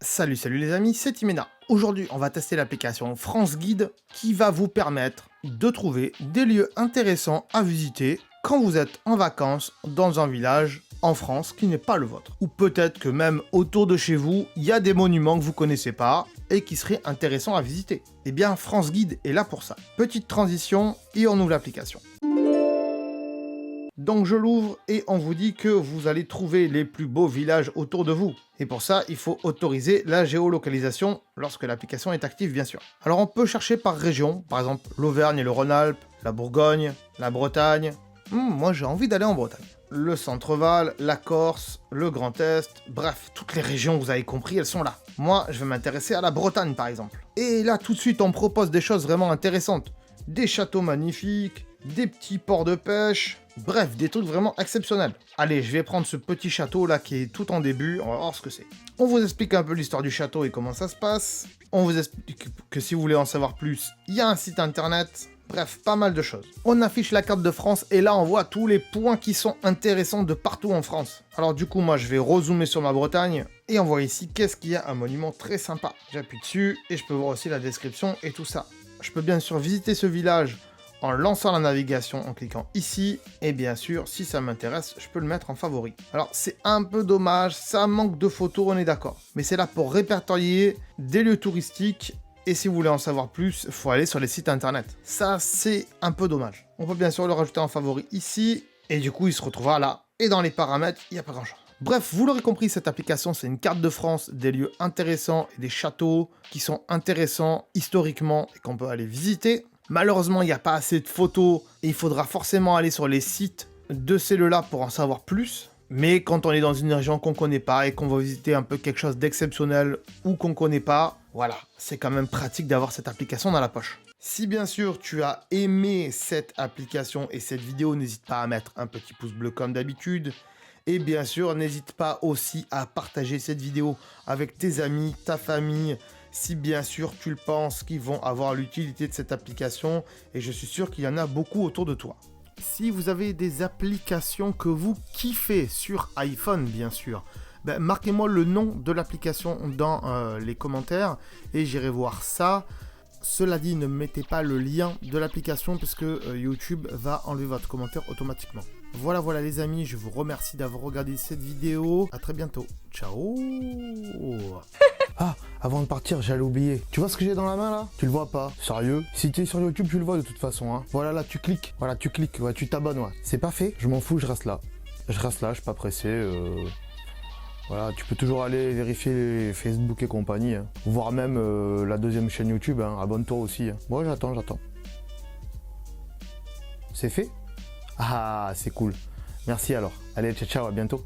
Salut les amis, c'est Timena. Aujourd'hui, on va tester l'application France Guide qui va vous permettre de trouver des lieux intéressants à visiter quand vous êtes en vacances dans un village en France qui n'est pas le vôtre. Ou peut-être que même autour de chez vous, il y a des monuments que vous connaissez pas et qui seraient intéressants à visiter. Eh bien, France Guide est là pour ça. Petite transition et on ouvre l'application. Donc je l'ouvre et on vous dit que vous allez trouver les plus beaux villages autour de vous. Et pour ça, il faut autoriser la géolocalisation lorsque l'application est active, bien sûr. Alors on peut chercher par région, par exemple l'Auvergne et le Rhône-Alpes, la Bourgogne, la Bretagne. Moi j'ai envie d'aller en Bretagne. Le Centre-Val, la Corse, le Grand Est, bref, toutes les régions, vous avez compris, elles sont là. Moi, je vais m'intéresser à la Bretagne, par exemple. Et là, tout de suite, on me propose des choses vraiment intéressantes. Des châteaux magnifiques, des petits ports de pêche, bref, des trucs vraiment exceptionnels. Allez, je vais prendre ce petit château là qui est tout en début, on va voir ce que c'est. On vous explique un peu l'histoire du château et comment ça se passe. On vous explique que si vous voulez en savoir plus, il y a un site internet. Bref, pas mal de choses. On affiche la carte de France et là on voit tous les points qui sont intéressants de partout en France. Alors du coup moi je vais rezoomer sur ma Bretagne et on voit ici qu'est-ce qu'il y a, un monument très sympa. J'appuie dessus et je peux voir aussi la description et tout ça. Je peux bien sûr visiter ce village en lançant la navigation en cliquant ici, et bien sûr, si ça m'intéresse, je peux le mettre en favori. Alors, c'est un peu dommage, ça manque de photos, on est d'accord. Mais c'est là pour répertorier des lieux touristiques, et si vous voulez en savoir plus, il faut aller sur les sites internet. Ça, c'est un peu dommage. On peut bien sûr le rajouter en favori ici, et du coup, il se retrouvera là. Et dans les paramètres, il n'y a pas grand-chose. Bref, vous l'aurez compris, cette application, c'est une carte de France, des lieux intéressants et des châteaux qui sont intéressants historiquement et qu'on peut aller visiter. Malheureusement, il n'y a pas assez de photos et il faudra forcément aller sur les sites de celles-là pour en savoir plus. Mais quand on est dans une région qu'on ne connaît pas et qu'on va visiter un peu quelque chose d'exceptionnel ou qu'on ne connaît pas, voilà, c'est quand même pratique d'avoir cette application dans la poche. Si bien sûr tu as aimé cette application et cette vidéo, n'hésite pas à mettre un petit pouce bleu comme d'habitude. Et bien sûr, n'hésite pas aussi à partager cette vidéo avec tes amis, ta famille, si bien sûr tu le penses qu'ils vont avoir l'utilité de cette application, et je suis sûr qu'il y en a beaucoup autour de toi. Si vous avez des applications que vous kiffez sur iPhone, bien sûr, marquez-moi le nom de l'application dans les commentaires et j'irai voir ça. Cela dit, ne mettez pas le lien de l'application parce que YouTube va enlever votre commentaire automatiquement. Voilà les amis, je vous remercie d'avoir regardé cette vidéo. À très bientôt. Ciao. Ah, avant de partir, j'allais oublier. Tu vois ce que j'ai dans la main là? Tu le vois pas? Sérieux? Si tu es sur YouTube, tu le vois de toute façon. Hein. Voilà, là, tu cliques. Voilà, tu cliques. Ouais, tu t'abonnes. Ouais. C'est pas fait. Je m'en fous, je reste là. Je reste là, je suis pas pressé. Voilà, tu peux toujours aller vérifier les Facebook et compagnie. Hein. Voire même la deuxième chaîne YouTube. Hein. Abonne-toi aussi. Hein. Bon, j'attends. C'est fait? Ah, c'est cool. Merci alors. Allez, ciao, à bientôt.